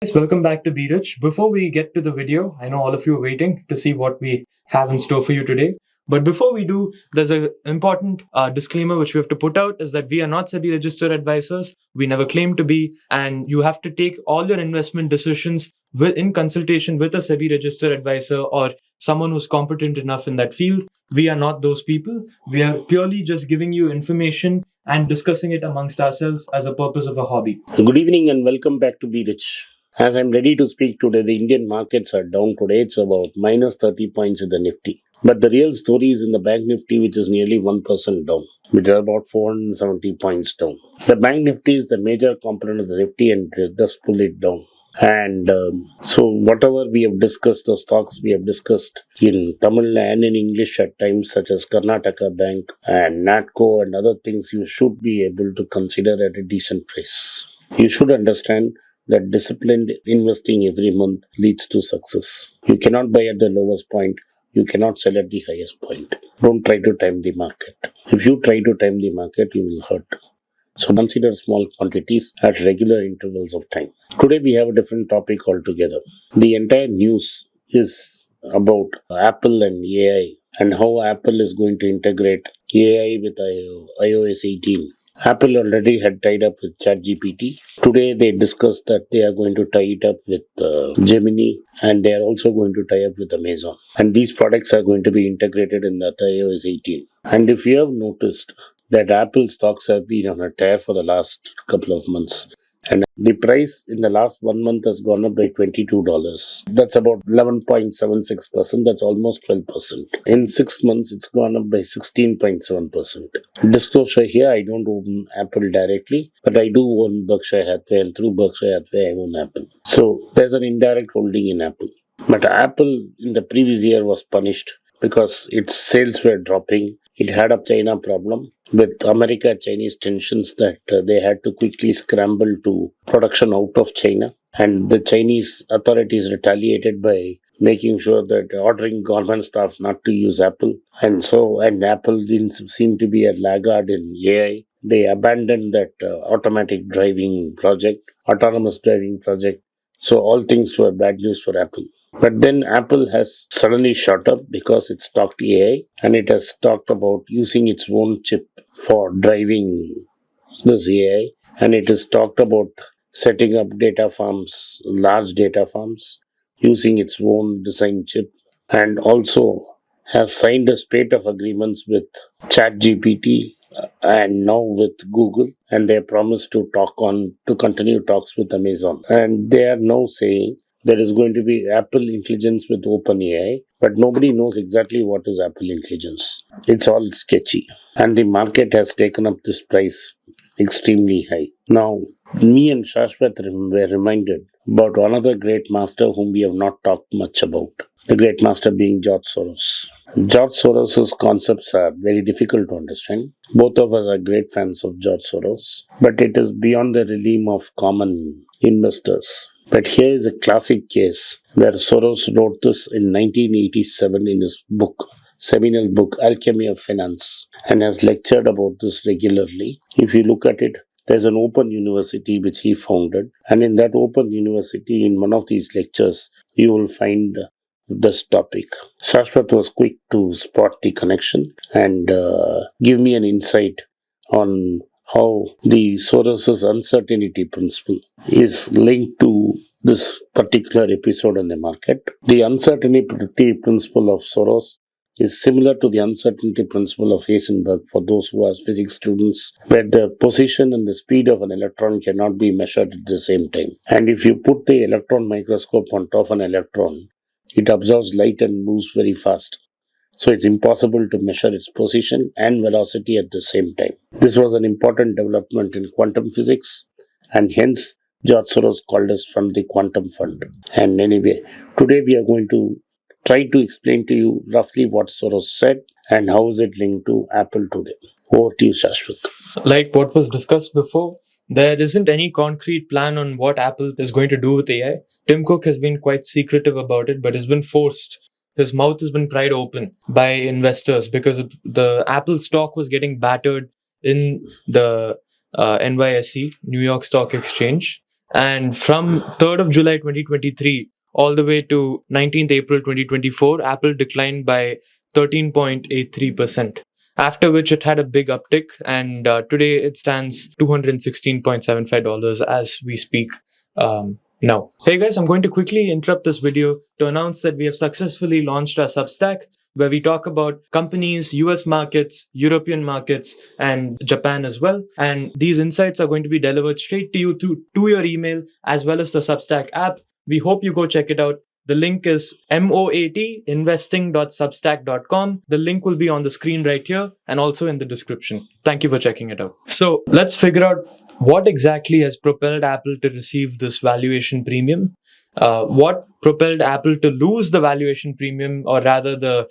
Guys, welcome back to Be Rich. Before we get to the video, I know all of you are waiting to see what we have in store for you today. But before we do, there's an important disclaimer which we have to put out is that we are not SEBI registered advisors. We never claim to be, and you have to take all your investment decisions in consultation with a SEBI registered advisor or someone who's competent enough in that field. We are not those people. We are purely just giving you information and discussing it amongst ourselves as a purpose of a hobby. Good evening and welcome back to Be Rich. As I'm ready to speak today, the Indian markets are down today. It's about minus 30 points in the Nifty. But the real story is in the Bank Nifty, which is nearly 1% down, which is about 470 points down. The Bank Nifty is the major component of the Nifty and thus pull it down. And so whatever we have discussed, the stocks we have discussed in Tamil and in English at times, such as Karnataka Bank and NATCO and other things, you should be able to consider at a decent price. You should understand that disciplined investing every month leads to success. You cannot buy at the lowest point. You cannot sell at the highest point. Don't try to time the market. If you try to time the market, you will hurt. So consider small quantities at regular intervals of time. Today we have a different topic altogether. The entire news is about Apple and AI and how Apple is going to integrate AI with iOS 18. Apple already had tied up with ChatGPT. Today they discussed that they are going to tie it up with Gemini and they are also going to tie up with Amazon. And these products are going to be integrated in that iOS 18. And if you have noticed that Apple stocks have been on a tear for the last couple of months. And the price in the last 1 month has gone up by $22. That's about 11.76%. That's almost 12%. In 6 months, it's gone up by 16.7%. Disclosure here, I don't own Apple directly, but I do own Berkshire Hathaway, and through Berkshire Hathaway, I own Apple. So there's an indirect holding in Apple. But Apple in the previous year was punished because its sales were dropping. It had a China problem with America-Chinese tensions that they had to quickly scramble to production out of China. And the Chinese authorities retaliated by making sure that ordering government staff not to use Apple. And Apple didn't seem to be a laggard in AI. They abandoned that autonomous driving project. So all things were bad news for Apple. But then Apple has suddenly shot up because it's talked AI and it has talked about using its own chip for driving this AI. And it has talked about setting up data farms, large data farms, using its own design chip. And also has signed a spate of agreements with ChatGPT and now with Google, and they promised to continue talks with Amazon. And they are now saying there is going to be Apple Intelligence with OpenAI, but nobody knows exactly what is Apple Intelligence. It's all sketchy, and the market has taken up this price extremely high. Now, me and Sashwath were reminded about another great master whom we have not talked much about. The great master being George Soros. George Soros's concepts are very difficult to understand. Both of us are great fans of George Soros, but it is beyond the realm of common investors. But here is a classic case where Soros wrote this in 1987 in his seminal book, Alchemy of Finance, and has lectured about this regularly. If you look at it, there's an open university which he founded, and in that open university, in one of these lectures, you will find this topic. Sashwath was quick to spot the connection and give me an insight on how the Soros's uncertainty principle is linked to this particular episode in the market. The uncertainty principle of Soros is similar to the uncertainty principle of Heisenberg for those who are physics students, where the position and the speed of an electron cannot be measured at the same time. And if you put the electron microscope on top of an electron, it absorbs light and moves very fast. So it's impossible to measure its position and velocity at the same time. This was an important development in quantum physics, and hence George Soros called us from the quantum fund. And anyway, today we are going to try to explain to you roughly what Soros said and how is it linked to Apple today. Over to you, Sashwath. Like what was discussed before, there isn't any concrete plan on what Apple is going to do with AI. Tim Cook has been quite secretive about it, but has been forced. His mouth has been pried open by investors because the Apple stock was getting battered in the NYSE, New York Stock Exchange. And from 3rd of July 2023 all the way to 19th April 2024, Apple declined by 13.83%. After which it had a big uptick, and today it stands $216.75 as we speak now. Hey guys, I'm going to quickly interrupt this video to announce that we have successfully launched our Substack, where we talk about companies, US markets, European markets, and Japan as well. And these insights are going to be delivered straight to you to your email as well as the Substack app. We hope you go check it out. The link is moatinvesting.substack.com. The link will be on the screen right here and also in the description. Thank you for checking it out. So let's figure out what exactly has propelled Apple to receive this valuation premium. What propelled Apple to lose the valuation premium, or rather the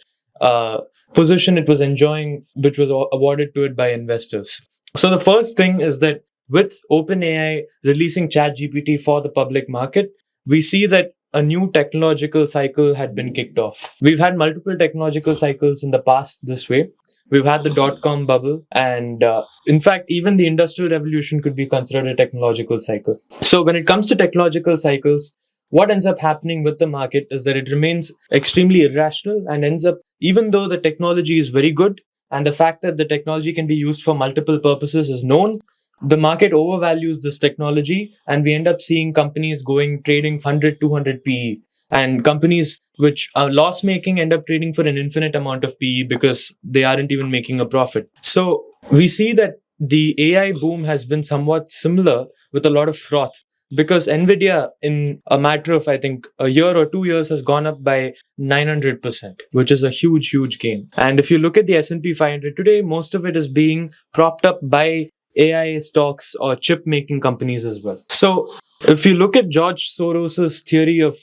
position it was enjoying, which was awarded to it by investors. So the first thing is that with OpenAI releasing ChatGPT for the public market, we see that a new technological cycle had been kicked off. We've had multiple technological cycles in the past this way. We've had the dot-com bubble, and in fact, even the Industrial Revolution could be considered a technological cycle. So when it comes to technological cycles, what ends up happening with the market is that it remains extremely irrational and ends up, even though the technology is very good and the fact that the technology can be used for multiple purposes is known, the market overvalues this technology, and we end up seeing companies trading 100, 200 PE. And companies which are loss making end up trading for an infinite amount of PE because they aren't even making a profit. So we see that the AI boom has been somewhat similar with a lot of froth, because Nvidia in a matter of, I think, a year or 2 years has gone up by 900%, which is a huge gain. And if you look at the S&P 500 today, most of it is being propped up by AI stocks or chip making companies as well. So if you look at George Soros's theory of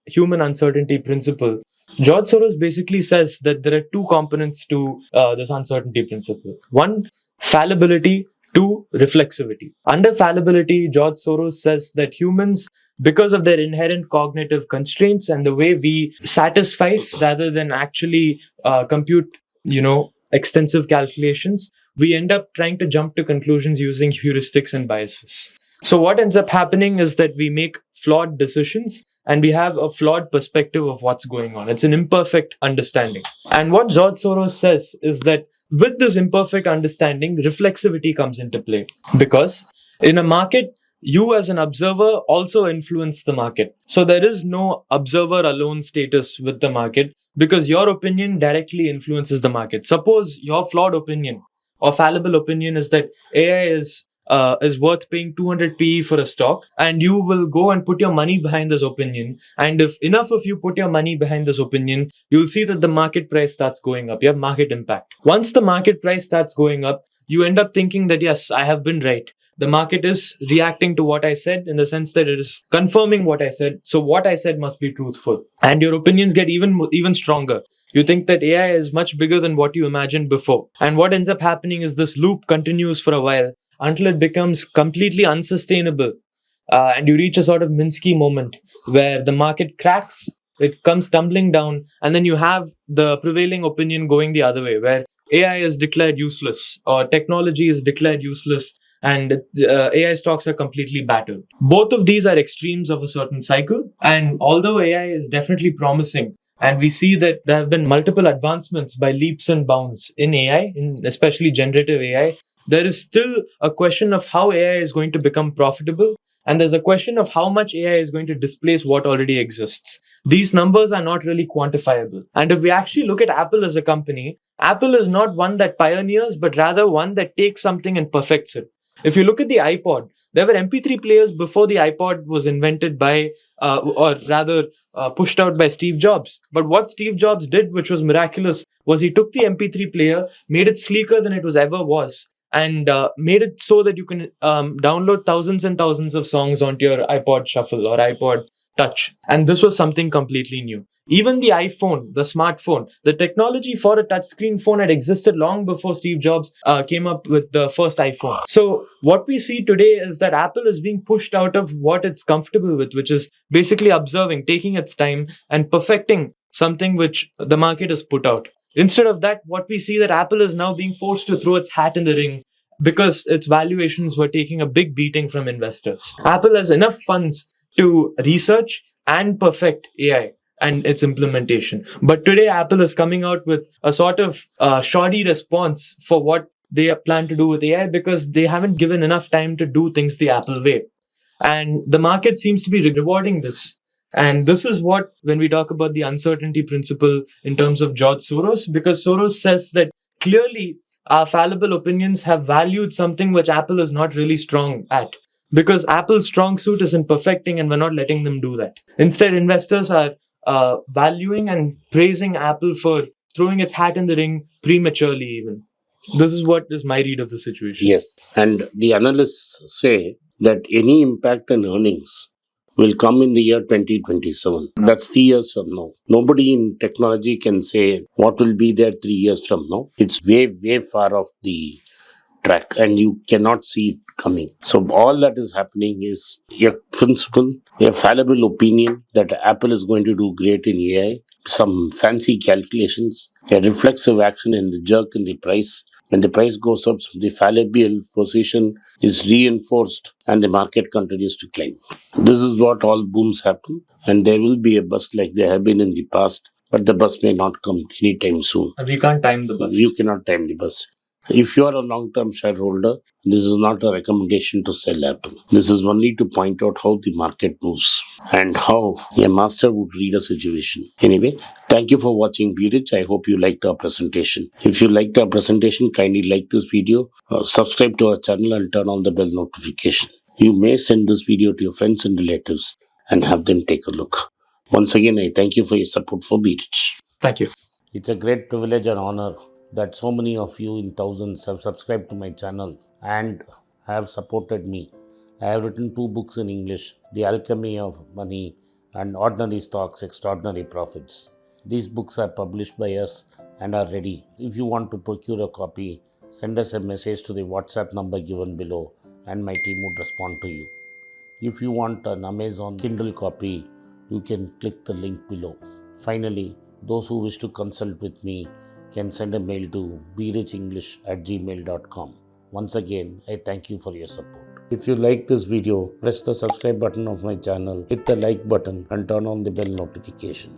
human uncertainty principle, George Soros basically says that there are two components to this uncertainty principle. One, fallibility. Two, reflexivity. Under fallibility, George Soros says that humans, because of their inherent cognitive constraints and the way we satisfice rather than actually compute, extensive calculations, we end up trying to jump to conclusions using heuristics and biases. So what ends up happening is that we make flawed decisions and we have a flawed perspective of what's going on. It's an imperfect understanding. And what George Soros says is that with this imperfect understanding, reflexivity comes into play. Because in a market, you as an observer also influence the market. So there is no observer alone status with the market, because your opinion directly influences the market. Suppose your flawed opinion or fallible opinion is that AI is worth paying 200 PE for a stock, and you will go and put your money behind this opinion. And if enough of you put your money behind this opinion, you'll see that the market price starts going up. You have market impact. Once the market price starts going up, you end up thinking that, yes, I have been right. The market is reacting to what I said, in the sense that it is confirming what I said. So what I said must be truthful. And your opinions get even stronger. You think that AI is much bigger than what you imagined before. And what ends up happening is this loop continues for a while until it becomes completely unsustainable. And you reach a sort of Minsky moment where the market cracks, it comes tumbling down, and then you have the prevailing opinion going the other way, where AI is declared useless or technology is declared useless, and AI stocks are completely battered. Both of these are extremes of a certain cycle. And although AI is definitely promising, and we see that there have been multiple advancements by leaps and bounds in AI, in especially generative AI, there is still a question of how AI is going to become profitable. And there's a question of how much AI is going to displace what already exists. These numbers are not really quantifiable. And if we actually look at Apple as a company, Apple is not one that pioneers, but rather one that takes something and perfects it. If you look at the iPod, there were MP3 players before the iPod was invented by, pushed out by Steve Jobs. But what Steve Jobs did, which was miraculous, was he took the MP3 player, made it sleeker than it ever was, and made it so that you can download thousands and thousands of songs onto your iPod Shuffle or iPod Touch. And this was something completely new. Even the iPhone, the smartphone, the technology for a touchscreen phone had existed long before Steve Jobs came up with the first iPhone. So what we see today is that Apple is being pushed out of what it's comfortable with, which is basically observing, taking its time and perfecting something which the market has put out. Instead of that, what we see that Apple is now being forced to throw its hat in the ring because its valuations were taking a big beating from investors. Apple has enough funds to research and perfect AI and its implementation. But today, Apple is coming out with a sort of shoddy response for what they plan to do with AI because they haven't given enough time to do things the Apple way. And the market seems to be rewarding this. And this is what, when we talk about the uncertainty principle in terms of George Soros, because Soros says that clearly our fallible opinions have valued something which Apple is not really strong at. Because Apple's strong suit is in perfecting, and we're not letting them do that. Instead, investors are valuing and praising Apple for throwing its hat in the ring prematurely, even. This is what is my read of the situation. Yes. And the analysts say that any impact on earnings will come in the year 2027. That's 3 years from now. Nobody in technology can say what will be there 3 years from now. It's way, way far off the track and you cannot see it coming. So all that is happening is a principle, a fallible opinion that Apple is going to do great in AI, some fancy calculations, a reflexive action in the jerk in the price. When the price goes up, the fallible position is reinforced and the market continues to climb. This is what all booms happen, and there will be a bust like there have been in the past, but the bust may not come anytime soon. And we can't time the bus. You cannot time the bus. If you are a long-term shareholder, this is not a recommendation to sell Apple. This is only to point out how the market moves and how a master would read a situation. Anyway, thank you for watching B-Rich. I hope you liked our presentation. If you liked our presentation, kindly like this video, subscribe to our channel and turn on the bell notification. You may send this video to your friends and relatives and have them take a look. Once again, I thank you for your support for B-Rich. Thank you. It's a great privilege and honor that so many of you in thousands have subscribed to my channel and have supported me. I have written 2 books in English, The Alchemy of Money and Ordinary Stocks, Extraordinary Profits. These books are published by us and are ready. If you want to procure a copy, send us a message to the WhatsApp number given below and my team would respond to you. If you want an Amazon Kindle copy, you can click the link below. Finally, those who wish to consult with me can send a mail to brichienglish@gmail.com. Once again, I thank you for your support. If you like this video, press the subscribe button of my channel, hit the like button and turn on the bell notification.